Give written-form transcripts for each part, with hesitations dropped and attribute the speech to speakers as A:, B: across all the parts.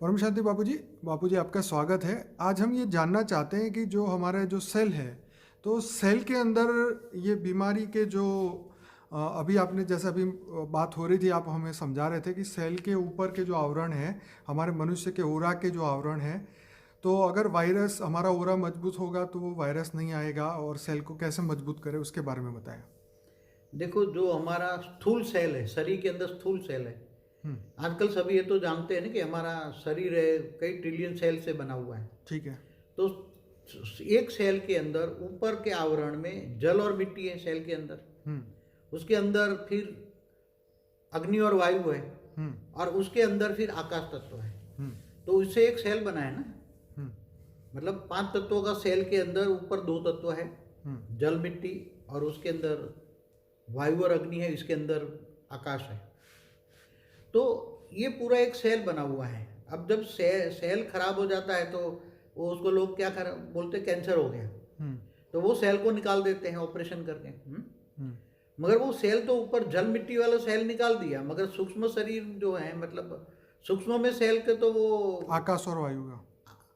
A: परम शांति बापू जी आपका स्वागत है। आज हम ये जानना चाहते हैं कि जो हमारे जो सेल है, तो सेल के अंदर ये बीमारी के जो अभी आपने जैसे अभी बात हो रही थी, आप हमें समझा रहे थे कि सेल के ऊपर के जो आवरण है, हमारे मनुष्य के ओरा के जो आवरण है, तो अगर वायरस हमारा ओरा मजबूत होगा तो वो वायरस नहीं आएगा, और सेल को कैसे मजबूत करे उसके बारे में बताया।
B: देखो, जो हमारा स्थूल सेल है, शरीर के अंदर स्थूल सेल है। आजकल सभी ये तो जानते हैं ना कि हमारा शरीर है कई ट्रिलियन सेल से बना हुआ है।
A: ठीक है।
B: तो एक सेल के अंदर ऊपर के आवरण में जल और मिट्टी है सेल के अंदर। उसके अंदर फिर अग्नि और वायु है, और उसके अंदर फिर आकाश तत्व है। तो इससे एक सेल बना है ना। मतलब 5 तत्वों का सेल के अंदर ऊपर 2 तत्व है, जल मिट्टी, और उसके अंदर वायु और अग्नि है, इसके अंदर आकाश है। तो ये पूरा एक सेल बना हुआ है। अब जब सेल खराब हो जाता है तो वो उसको लोग क्या बोलते हैं, कैंसर हो गया। तो वो सेल को निकाल देते हैं ऑपरेशन करके। मगर वो सेल तो ऊपर जल मिट्टी वाला सेल निकाल दिया, मगर सूक्ष्म शरीर जो है, मतलब सूक्ष्म में सेल के तो वो
A: आकाश और वायु का,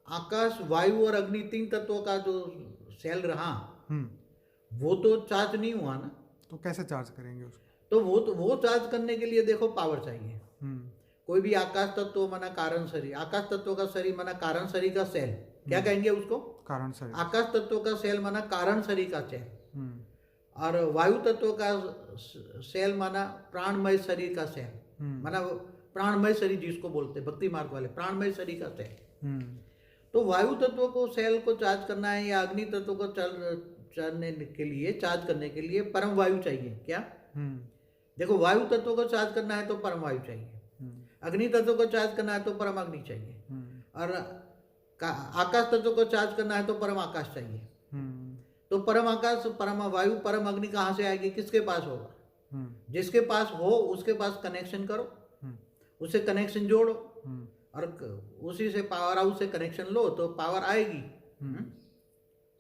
B: आकाश, वायु और अग्नि 3 तत्वों का जो सेल रहा, वो तो चार्ज नहीं हुआ ना।
A: तो कैसे चार्ज करेंगे उसको?
B: तो वो चार्ज करने के लिए देखो पावर चाहिए। कोई भी आकाश तत्व माना कारण शरीर, आकाश तत्व का शरीर माना कारण शरीर का सेल, क्या कहेंगे उसको? कारण शरीर। आकाश तत्व का सेल माना कारण शरीर का सेल, और वायु तत्व का सेल माना प्राणमय शरीर का सेल, माना प्राणमय शरीर जिसको बोलते भक्ति मार्ग वाले, प्राणमय शरीर का सेल। तो वायु तत्व को सेल को चार्ज करना है, या अग्नि तत्व को चलने के लिए, चार्ज करने के लिए परम वायु चाहिए। क्या? देखो, वायु तत्व को चार्ज करना है तो परम वायु चाहिए, अग्नि तत्व को चार्ज करना है तो परम अग्नि चाहिए, और आकाश तत्व को चार्ज करना है तो परम आकाश चाहिए। तो परम आकाश, परम वायु, परम अग्नि कहाँ से आएगी? किसके पास होगा? जिसके पास हो उसके पास कनेक्शन करो, उससे कनेक्शन जोड़ो, और उसी से पावर हाउस से कनेक्शन लो तो पावर आएगी।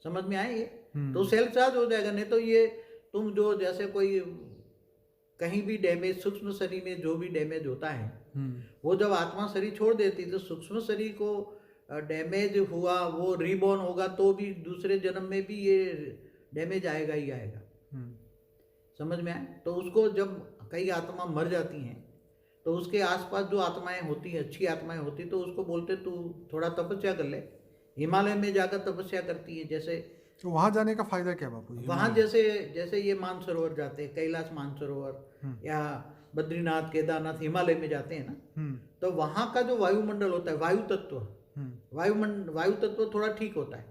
B: समझ में आए ये? तो सेल चार्ज हो जाएगा। नहीं तो ये तुम जो जैसे कोई कहीं भी डैमेज, सूक्ष्म शरीर में जो भी डैमेज होता है, वो जब आत्मा शरीर छोड़ देती है तो सूक्ष्म शरीर को डैमेज हुआ, वो रीबॉर्न होगा तो भी दूसरे जन्म में भी ये डैमेज आएगा ही आएगा। समझ में आए? तो उसको जब कई आत्मा मर जाती हैं तो उसके आसपास जो आत्माएं होती हैं, अच्छी आत्माएं होती, तो उसको बोलते तू थोड़ा तपस्या कर ले। हिमालय में जाकर तपस्या करती है। जैसे
A: तो वहां जाने का फायदा क्या बापू?
B: वहां जैसे ये मानसरोवर जाते हैं, कैलाश मानसरोवर या बद्रीनाथ, केदारनाथ, हिमालय में जाते हैं ना, तो वहां का जो वायुमंडल होता है, वायु तत्व, वायु तत्व थोड़ा ठीक होता है।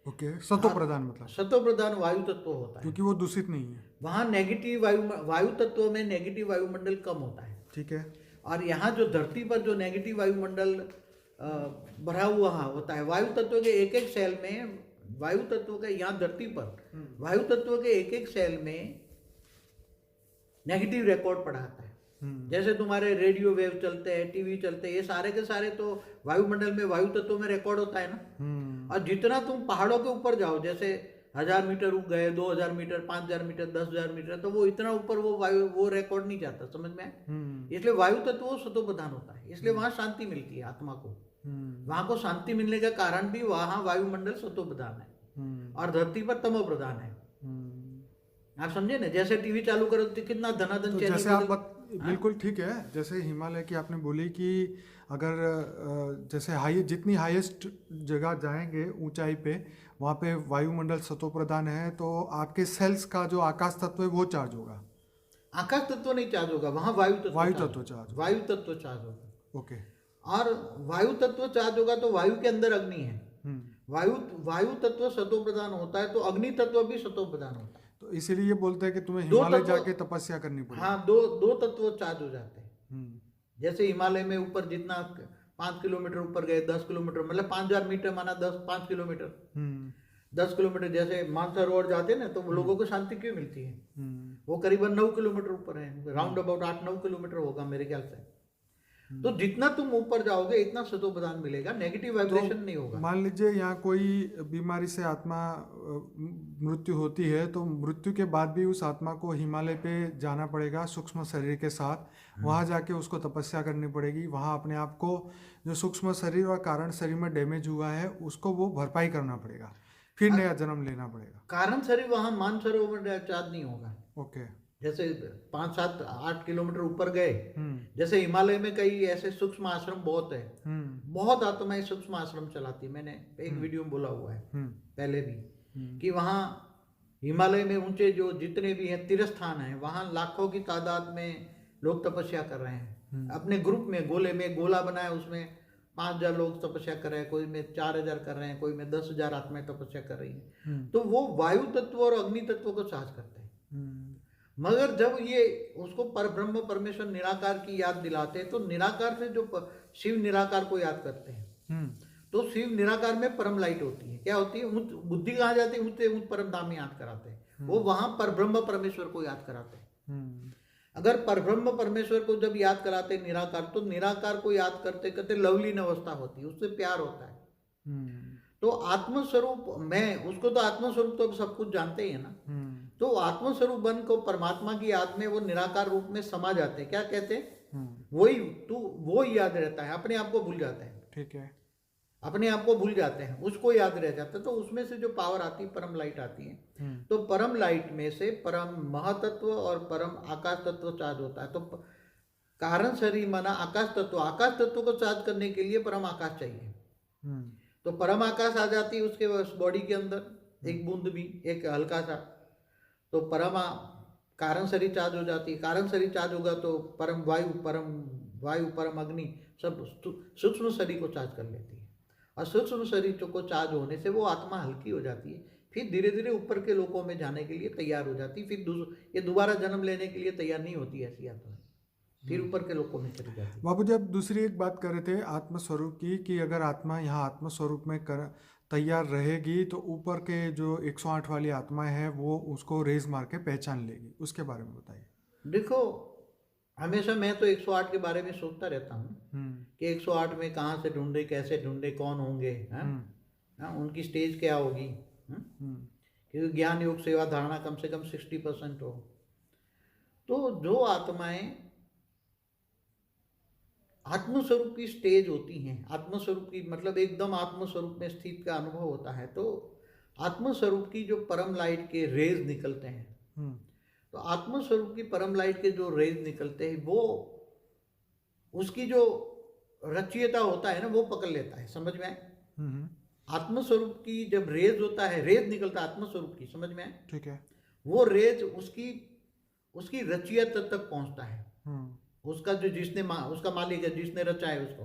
A: ओके, सतो प्रधान, मतलब
B: सतो प्रधान वायु तत्व होता है,
A: क्योंकि वो दूषित नहीं है।
B: वहां नेगेटिव वायु तत्व में नेगेटिव वायुमंडल कम होता है।
A: ठीक है।
B: और यहाँ जो धरती पर जो नेगेटिव वायुमंडल भरा हुआ होता है, वायु तत्व के एक एक सेल में, वायु तत्व के यहाँ धरती पर वायु तत्व के एक एक सेल में नेगेटिव रिकॉर्ड पड़ा आता है। जैसे तुम्हारे रेडियो वेव चलते हैं, टीवी चलते हैं, ये सारे के सारे तो वायुमंडल में, वायु तत्व में रिकॉर्ड होता है ना। और जितना तुम पहाड़ों के ऊपर जाओ, जैसे 1000 मीटर ऊपर गए, 2000 मीटर, 5000 मीटर, 10,000 मीटर, तो वो इतना ऊपर वो वायु, वो रिकॉर्ड नहीं जाता। समझ में आए? इसलिए वायु तत्व वो सतो प्रधान होता है, इसलिए वहां शांति मिलती है आत्मा को। वहां को शांति मिलने का कारण भी वहां वायुमंडल सतो प्रधान है और धरती पर तमो प्रधान है। आप समझे ना? जैसे टीवी चालू करो तो कितना धनाधन,
A: तो जैसे आप बिल्कुल ठीक है। जैसे हिमालय की आपने बोली कि अगर जैसे जितनी हाईएस्ट जगह जाएंगे ऊंचाई पे, वहाँ पे वायुमंडल सतो प्रधान है, तो आपके सेल्स का जो आकाश तत्व है वो चार्ज होगा।
B: आकाश तत्व नहीं चार्ज होगा, वहाँ वायु तत्व
A: चार्ज,
B: वायु तत्व चार्ज होगा।
A: ओके।
B: और वायु तत्व चार्ज होगा तो वायु के अंदर अग्नि है। वायु तत्व सतो प्रधान होता है, तो अग्नि तत्व भी सतो प्रधान होता है।
A: तो इसीलिए ये बोलते हैं कि तुम्हें हिमालय जाके तपस्या करनी पड़ेगी।
B: हाँ, दो तत्व चार्ज हो जाते हैं। जैसे हिमालय में ऊपर जितना 5 किलोमीटर ऊपर गए, 10 किलोमीटर, मतलब 5000 मीटर माना 5 किलोमीटर, 10 किलोमीटर, जैसे मानसरोवर जाते हैं ना, तो लोगों को शांति क्यों मिलती है? वो करीबन 9 किलोमीटर ऊपर है, राउंड अबाउट 8-9 किलोमीटर होगा मेरे ख्याल से। तो जितना तुम ऊपर जाओगे इतना सतोप्रधान मिलेगा, नेगेटिव वाइब्रेशन नहीं होगा।
A: मान लीजिए यहाँ कोई बीमारी से आत्मा मृत्यु होती है, तो मृत्यु के बाद भी उस आत्मा को हिमालय पे जाना पड़ेगा सूक्ष्म शरीर के साथ, वहाँ जाके उसको तपस्या करनी पड़ेगी, वहाँ अपने आप को जो सूक्ष्म शरीर और कारण शरीर में डैमेज हुआ है उसको वो भरपाई करना पड़ेगा, फिर नया जन्म लेना पड़ेगा।
B: कारण शरीर वहाँ मानसरोवर चार्ज नहीं होगा।
A: ओके।
B: जैसे 5, 7, 8 किलोमीटर ऊपर गए, जैसे हिमालय में कई ऐसे सूक्ष्म आश्रम बहुत है, बहुत आत्माएं सूक्ष्म आश्रम चलाती है। मैंने एक वीडियो में बोला हुआ है पहले भी कि वहाँ हिमालय में ऊंचे जो जितने भी हैं तीर्थस्थान हैं, वहाँ लाखों की तादाद में लोग तपस्या कर रहे हैं। अपने ग्रुप में गोले में गोला बनाया, उसमें 5,000 लोग तपस्या कर रहे हैं, कोई में 4,000 कर रहे हैं, कोई में 10,000 आत्माएं तपस्या कर रही हैं। तो वो वायु तत्व और अग्नि तत्व को चार्ज करते हैं। मगर जब ये उसको परब्रह्म परमेश्वर निराकार की याद दिलाते हैं, तो निराकार से जो शिव निराकार को याद करते हैं, तो शिव निराकार में परम लाइट होती है। क्या होती है? बुद्धि कहाँ जाती है? ऊंचे परम धाम याद कराते हैं, वो वहां परब्रह्म परमेश्वर को याद कराते हैं। अगर परब्रह्म परमेश्वर को जब याद कराते हैं निराकार, तो निराकार को याद करते करते लवलीन अवस्था होती है, उससे प्यार होता है। तो आत्मस्वरूप मैं उसको तो आत्मस्वरूप तो सब कुछ जानते ही है ना। तो आत्मस्वरूप बन को परमात्मा की याद में वो निराकार रूप में समा जाते हैं। क्या कहते हैं? वही तू वो याद रहता है, अपने आप को भूल जाते हैं।
A: ठीक है,
B: अपने आप को भूल जाते हैं, उसको याद रह जाता है। तो उसमें से जो पावर आती है, परम लाइट आती है। तो परम लाइट में से परम महातत्व और परम आकाश तत्व चार्ज होता है। तो कारण शरीर माना आकाश तत्व को चार्ज करने के लिए परम आकाश चाहिए। तो परम आकाश आ जाती है उसके बॉडी के अंदर, एक बूंद भी, एक हल्का सा, तो परम कारण शरीर चार्ज हो जाती है। कारण शरीर चार्ज होगा तो परम वायु परम अग्नि सब सूक्ष्म शरीर को चार्ज कर लेती है। और सूक्ष्म शरीर को चार्ज होने से वो आत्मा हल्की हो जाती है, फिर धीरे धीरे ऊपर के लोकों में जाने के लिए तैयार हो जाती है। फिर ये दोबारा जन्म लेने के लिए तैयार नहीं होती ऐसी आत्मा, फिर ऊपर के लोकों में चली जाती है।
A: बाबू जी, आप दूसरी एक बात कर रहे थे आत्मस्वरूप की, कि अगर आत्मा यहाँ आत्मस्वरूप में तैयार रहेगी तो ऊपर के जो 108 वाली आत्मा है वो उसको रेज मार के पहचान लेगी, उसके बारे में बताइए।
B: देखो, हमेशा मैं तो 108 के बारे में सोचता रहता हूँ कि 108 में कहाँ से ढूंढे, कैसे ढूंढे, कौन होंगे, उनकी स्टेज क्या होगी, क्योंकि ज्ञान योग सेवा धारणा कम से कम 60% हो। तो जो आत्माएं आत्मस्वरूप की स्टेज होती हैं, आत्मस्वरूप की मतलब एकदम आत्मस्वरूप में स्थित का अनुभव होता है, तो आत्मस्वरूप की जो परम लाइट के रेज निकलते हैं, तो आत्मस्वरूप की परम लाइट के जो रेज निकलते हैं वो उसकी जो रचयिता होता है ना, वो पकड़ लेता है। समझ में आए? आत्मस्वरूप की जब रेज होता है, रेज निकलता है आत्मस्वरूप की, समझ में आए? ठीक है। वो रेज उसकी रचयिता तक पहुंचता है। उसका जो उसका मालिक है, जिसने रचा है उसको,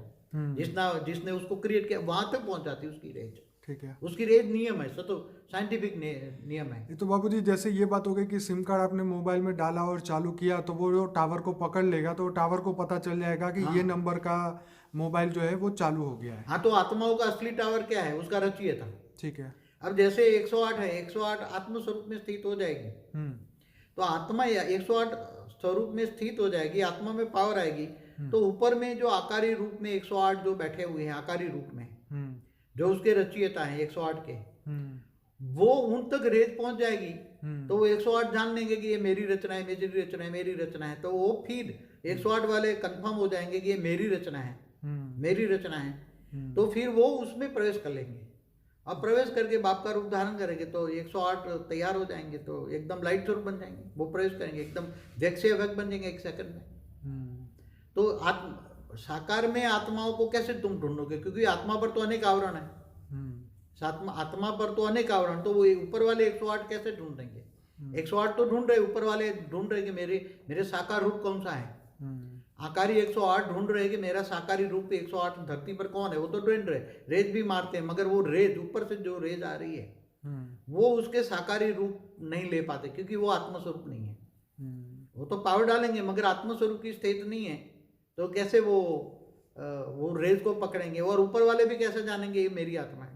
B: जिसने उसको क्रिएट किया, वहां तक पहुंच जाती है उसकी रेज। ठीक है। उसकी रेज नियम है, तो साइंटिफिक नियम है।
A: ये तो बाबूजी जैसे ये बात हो गई कि सिम कार्ड आपने मोबाइल में डाला और चालू किया तो वो टावर को पकड़ लेगा, तो टावर को पता चल जाएगा कि ये नंबर का मोबाइल जो है वो चालू हो गया है।
B: हाँ, तो आत्माओं का असली टावर क्या है? उसका रचयिता।
A: ठीक है।
B: अब जैसे 108 है, 108 आत्मस्वरूप में स्थित हो जाएगी, तो आत्मा 108 स्वरूप में स्थित हो जाएगी, आत्मा में पावर आएगी, तो ऊपर में जो आकारी रूप में 108 जो बैठे हुए हैं आकारी रूप में, जो उसके रचयिता हैं 108 के, वो उन तक रेज पहुंच जाएगी। तो वो 108 जान लेंगे कि ये मेरी रचना है, मेरी रचना है, मेरी रचना है। तो वो फिर 108 वाले कंफर्म हो जाएंगे कि ये मेरी रचना है, मेरी रचना है। तो फिर वो उसमें प्रवेश कर लेंगे, अब प्रवेश करके बाप का रूप धारण करेंगे तो 108 तैयार हो जाएंगे, तो एकदम लाइट स्वरूप बन जाएंगे। वो प्रवेश करेंगे, एकदम व्यक्त से अव्यक्त बन जाएंगे 1 सेकंड में। तो साकार में आत्माओं को कैसे तुम ढूंढोगे? क्योंकि आत्मा पर तो अनेक आवरण है, आत्मा पर तो अनेक आवरण, तो वो ऊपर वाले 108 कैसे ढूंढेंगे? 108 तो ढूंढ रहे, ऊपर वाले ढूंढ रहे कि मेरे साकार रूप कौन सा है। आकारी 108 ढूंढ रहे कि मेरा साकारी रूप 108 धरती पर कौन है, वो तो ढूंढ रहे, रेज भी मारते हैं, मगर वो रेज ऊपर से जो रेज आ रही है वो उसके साकारी रूप नहीं ले पाते, क्योंकि वो आत्मस्वरूप नहीं है। वो तो पावर डालेंगे मगर आत्मस्वरूप की स्थिति नहीं है, तो कैसे वो रेज को पकड़ेंगे? और ऊपर वाले भी कैसे जानेंगे ये मेरी आत्मा है?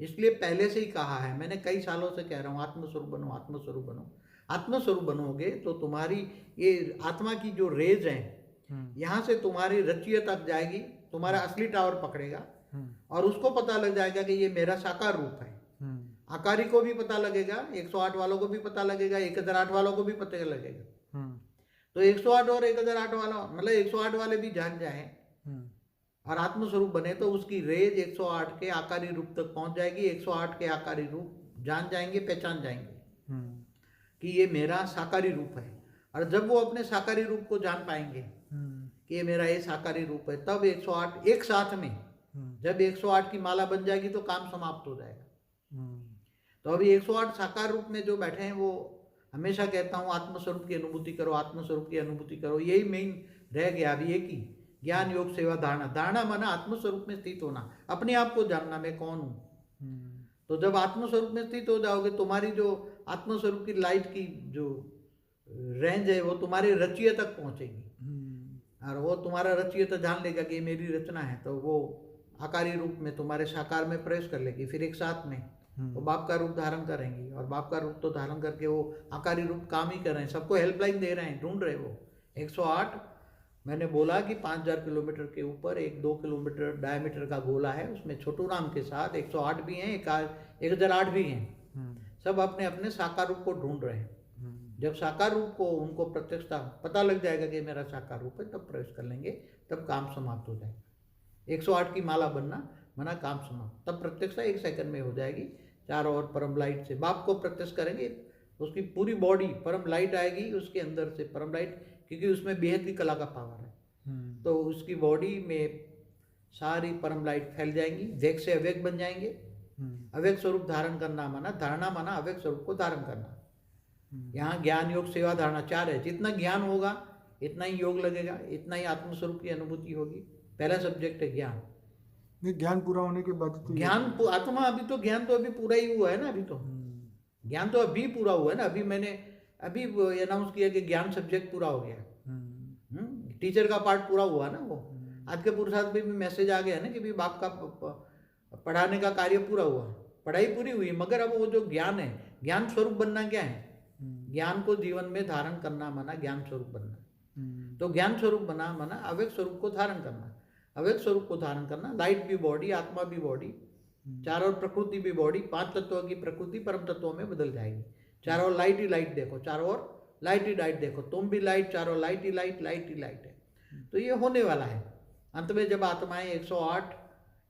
B: इसलिए पहले से ही कहा है, मैंने कई सालों से कह रहा हूँ, आत्मस्वरूप बनो, आत्मस्वरूप बनो। आत्मस्वरूप बनोगे तो तुम्हारी ये आत्मा की जो रेज है, यहाँ से तुम्हारी रचियत तक जाएगी, तुम्हारा असली टावर पकड़ेगा और उसको पता लग जाएगा कि ये मेरा साकार रूप है। आकारी को भी पता लगेगा, 108 वालों को भी पता लगेगा, 1008 वालों को भी पता लगेगा। तो 108 और 1008 वाला मतलब 108 वाले भी जान जाए और आत्मस्वरूप बने तो उसकी रेज 108 के आकारी रूप तक पहुंच जाएगी। 108 के आकारी रूप जान जाएंगे, पहचान जाएंगे कि ये मेरा साकारी रूप है। और जब वो अपने साकारी रूप को जान पाएंगे कि ये मेरा ये साकारी रूप है, तब 108 एक साथ में जब 108 की माला बन जाएगी तो काम समाप्त हो जाएगा। तो अभी 108 साकार रूप में जो बैठे हैं वो हमेशा कहता हूँ आत्मस्वरूप की अनुभूति करो, आत्मस्वरूप की अनुभूति करो। यही मेन रह गया अभी एक ही, ज्ञान योग सेवा धारणा। धारणा माना आत्मस्वरूप में स्थित होना, अपने आप को जानना मैं कौन हूँ। तो जब आत्मस्वरूप में स्थित हो जाओगे, तुम्हारी जो आत्मस्वरूप की लाइट की जो रेंज है वो तुम्हारी रचियत तक पहुंचेगी और वो तुम्हारा रचियत जान लेगा कि मेरी रचना है, तो वो आकारी रूप में तुम्हारे साकार में प्रवेश कर लेगी। फिर एक साथ में वो बाप का रूप धारण करेंगी और बाप का रूप तो धारण करके वो आकारी रूप काम ही कर रहे हैं, सबको हेल्पलाइन दे रहे हैं, ढूंढ रहे वो 108। मैंने बोला कि 5000 किलोमीटर के ऊपर एक 2 किलोमीटर डायमीटर का गोला है, उसमें छोटू राम के साथ 108 भी हैं, 1008 भी हैं। सब अपने अपने साकार रूप को ढूंढ रहे हैं। जब साकार रूप को उनको प्रत्यक्षता पता लग जाएगा कि मेरा साकार रूप है, तब प्रवेश कर लेंगे, तब काम समाप्त हो जाएगा। 108 की माला बनना मना काम समाप्त, तब प्रत्यक्षता 1 सेकंड में हो जाएगी। चारों ओर परम लाइट से बाप को प्रत्यक्ष करेंगे, उसकी पूरी बॉडी परम लाइट आएगी, उसके अंदर से परम लाइट, क्योंकि उसमें बेहद की कला का पावर है। तो उसकी बॉडी में सारी परम लाइट फैल जाएंगी, वेग से अवेग बन जाएंगे। अवेग स्वरूप धारण करना माना, धारणा माना अवेग स्वरूप को धारण करना। यहाँ ज्ञान योग सेवा धारणा 4 है। जितना ज्ञान होगा इतना ही योग लगेगा, इतना ही आत्मस्वरूप की अनुभूति होगी। पहला सब्जेक्ट है ज्ञान।
A: ज्ञान पूरा होने के बाद तो
B: ज्ञान आत्मा अभी तो ज्ञान तो अभी पूरा ही हुआ है ना, अभी तो ज्ञान तो अभी पूरा हुआ है ना। अभी मैंने अभी अनाउंस किया कि ज्ञान सब्जेक्ट पूरा हो गया। टीचर का पार्ट पूरा हुआ ना। वो आज के पुरुषार्थ में भी मैसेज आ गया ना कि भी बाप का पढ़ाने का कार्य पूरा हुआ, पढ़ाई पूरी हुई, मगर अब वो जो ज्ञान है, ज्ञान स्वरूप बनना क्या है? ज्ञान को जीवन में धारण करना माना ज्ञान स्वरूप बनना। तो ज्ञान स्वरूप बना माना अव्यक्त स्वरूप को धारण करना। अव्यक्त स्वरूप को धारण करना, लाइट भी बॉडी, आत्मा भी बॉडी, चारों प्रकृति भी बॉडी, 5 तत्वों की प्रकृति परम तत्वों में बदल जाएगी। चारों लाइट ही लाइट देखो, चारों ओर लाइट ही लाइट देखो, तुम भी लाइट, चारों लाइट ही लाइट, लाइट ही लाइट है। तो ये होने वाला है अंत में, जब आत्माएं 108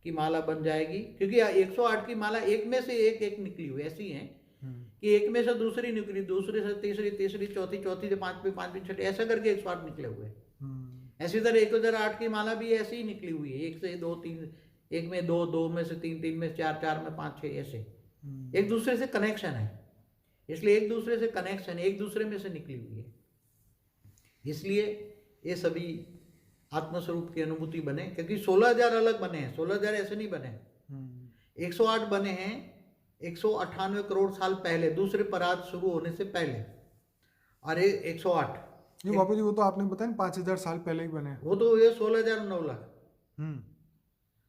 B: की माला बन जाएगी। क्योंकि 108 की माला एक में से एक निकली हुई ऐसी है कि एक में से दूसरी निकली, दूसरे से तीसरी, तीसरी चौथी, चौथी से पांचवी, पांचवी छठी, ऐसा करके 108 निकले हुए। ऐसी तरह 1008 की माला भी ऐसी ही निकली हुई है, 1 से 2 3, 1 में 2, 2 में से 3, 3 में 4, 4 में 5, 6, ऐसे एक दूसरे से कनेक्शन है। इसलिए एक दूसरे से कनेक्शन, एक दूसरे में से निकली हुई है। इसलिए ये सभी आत्मस्वरूप की अनुभूति बने, क्योंकि 16000 अलग बने हैं, 16000 ऐसे नहीं बने। 108 बने हैं 198 करोड़ साल पहले, दूसरे परात शुरू होने से पहले। और 108
A: ये बापू जी, वो तो आपने बताया 5000 साल पहले ही बने,
B: वो तो ये 16,000 9 लाख।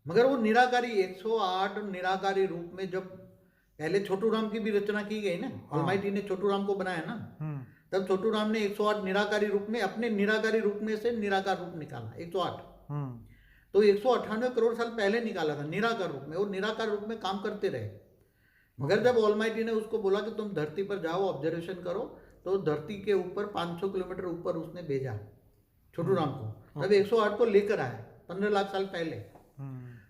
B: मगर वो निराकारी 108 निराकारी रूप में, जब पहले छोटू राम की भी रचना की गई ना, ऑलमाइटी ने छोटू राम को बनाया ना, तब छोटू राम ने 108 निराकारी रूप में, अपने निराकारी रूप में से निराकार रूप निकाला 108। तो 198 करोड़ साल पहले निकाला था निराकार रूप में। वो निराकार रूप में काम करते रहे, मगर जब ऑलमाइटी ने उसको बोला कि तुम धरती पर जाओ, ऑब्जर्वेशन करो, तो धरती के ऊपर 500 किलोमीटर ऊपर उसने भेजा छोटू राम को। तब 108 को लेकर आया 15 लाख साल पहले।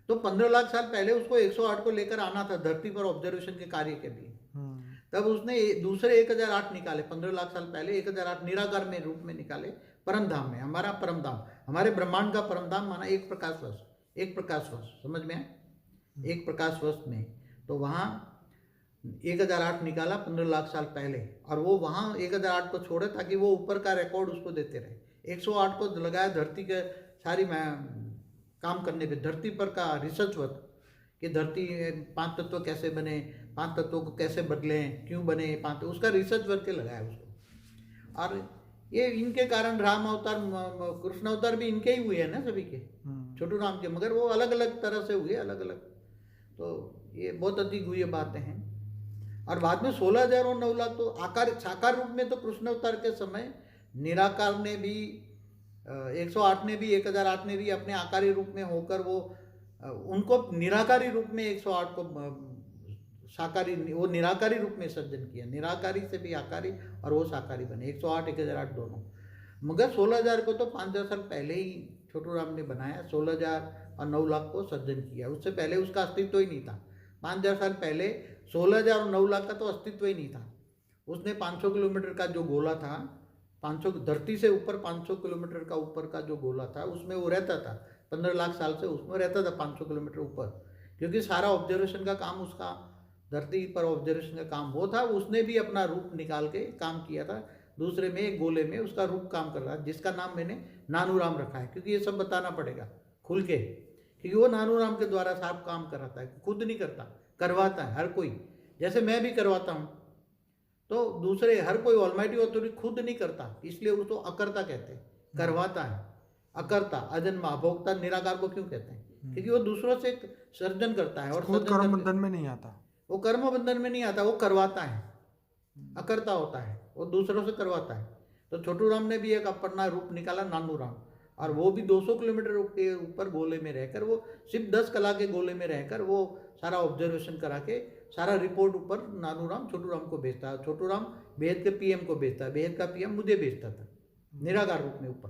B: तो 15 लाख साल पहले उसको 108 को लेकर आना था धरती पर ऑब्जर्वेशन के कार्य के लिए। तब उसने दूसरे 1008 निकाले 15 लाख साल पहले, 1008 निराकार में रूप में निकाले परम धाम में। हमारा परम धाम, हमारे ब्रह्मांड का परम धाम माना एक प्रकाश वर्ष, एक प्रकाश वर्ष, समझ में आए? एक प्रकाश वर्ष में तो वहाँ 1008 निकाला 15 लाख साल पहले, और वो वहाँ 1008 को छोड़े ताकि वो ऊपर का रिकॉर्ड उसको देते रहे। 108 को लगाया धरती के सारी काम करने पे, धरती पर का रिसर्च वर्क कि धरती 5 तत्व कैसे बने, 5 तत्वों को कैसे बदलें, क्यों बने 5, उसका रिसर्च वर्क के लगाया उसको। और ये इनके कारण राम अवतार, कृष्ण अवतार भी इनके ही हुए हैं ना सभी के, छोटू राम के, मगर वो अलग अलग तरह से हुए, अलग अलग। तो ये बहुत अधिक हुई बातें हैं। और बाद में 16,000 और 9 लाख तो आकार साकार रूप में तो कृष्ण अवतार के समय निराकार ने भी 108 ने भी 1008 ने भी अपने आकारी रूप में होकर वो उनको निराकारी रूप में 108 को साकारी वो निराकारी रूप में सर्जन किया, निराकारी से भी आकारी और वो साकारी बने 108 1008 दोनों। मगर 16,000 को तो 5,000 साल पहले ही छोटू राम ने बनाया, 16,000 और 9 लाख को सर्जन किया। उससे पहले उसका अस्तित्व ही नहीं था। 5,000 साल पहले 16,000 और 9 लाख का तो अस्तित्व ही नहीं था। उसने 500 किलोमीटर का जो गोला था, 500 धरती से ऊपर 500 किलोमीटर का ऊपर का जो गोला था उसमें वो रहता था। 15 लाख साल से उसमें रहता था 500 किलोमीटर ऊपर, क्योंकि सारा ऑब्जर्वेशन का काम उसका, धरती पर ऑब्जर्वेशन का काम वो था। उसने भी अपना रूप निकाल के काम किया था। दूसरे में एक गोले में उसका रूप काम कर रहा है, जिसका नाम मैंने नानूराम रखा है, क्योंकि ये सब बताना पड़ेगा खुल के, क्योंकि वो नानूराम के द्वारा साफ काम कराता है, खुद नहीं करता, करवाता है हर कोई। जैसे मैं भी करवाता हूँ, तो दूसरे हर कोई ऑलमाइटी ऑथोरिटी खुद नहीं करता, इसलिए उसको अकर्ता कहते हैं, करवाता है। अकर्ता, अजन्मा, अभोक्ता, निराकार को क्यों कहते हैं? क्योंकि वो दूसरों से सर्जन करता है और
A: खुद कर्म बंधन में नहीं आता,
B: वो कर्म बंधन में नहीं आता, वो करवाता है, अकर्ता होता है, वो दूसरों से करवाता है। तो छोटू राम ने भी एक अपना रूप निकाला, नानूराम, और वो भी 200 किलोमीटर के ऊपर गोले में रहकर, वो सिर्फ 10 कला के गोले में रहकर वो सारा ऑब्जर्वेशन करा के सारा रिपोर्ट ऊपर नानूराम छोटू राम को भेजता है। छोटू राम बेहद के पीएम को भेजता है, बेहद का पीएम मुझे भेजता था निराकार रूप में ऊपर।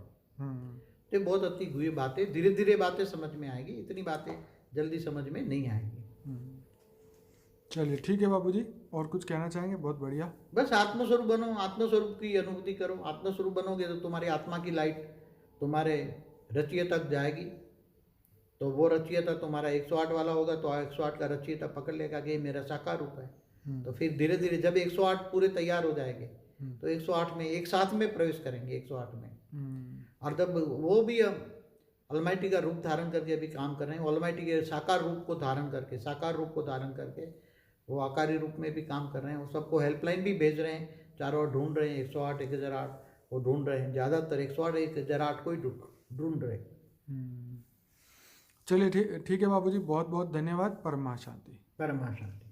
B: तो बहुत अच्छी हुई बातें, धीरे धीरे बातें समझ में आएगी, इतनी बातें जल्दी समझ में नहीं आएगी।
A: चलिए ठीक है बाबूजी, और कुछ कहना चाहेंगे? बहुत बढ़िया।
B: बस आत्मस्वरूप बनो, आत्मस्वरूप की अनुभूति करो। आत्मस्वरूप बनोगे तो तुम्हारी आत्मा की लाइट तुम्हारे रचयिता तक जाएगी, तो वो रचयिता तुम्हारा 108 वाला होगा, तो 108 का रचयिता पकड़ लेगा कि ये मेरा साकार रूप है। तो फिर धीरे धीरे जब 108 पूरे तैयार हो जाएंगे तो 108 में एक साथ में प्रवेश करेंगे 108 में। और तब वो भी ऑलमाइटी का रूप धारण करके अभी काम कर रहे हैं, ऑलमाइटी के साकार रूप को धारण करके, साकार रूप को धारण करके वो आकारी रूप में भी काम कर रहे हैं। वो सबको हेल्पलाइन भी भेज रहे हैं, चारों ओर ढूंढ रहे हैं, 108 1008 वो ढूंढ रहे हैं, ज़्यादातर 108 1008 को ही ढूंढ रहे हैं।
A: चलिए ठीक है बाबूजी, बहुत बहुत धन्यवाद। परम शांति।
B: परम शांति।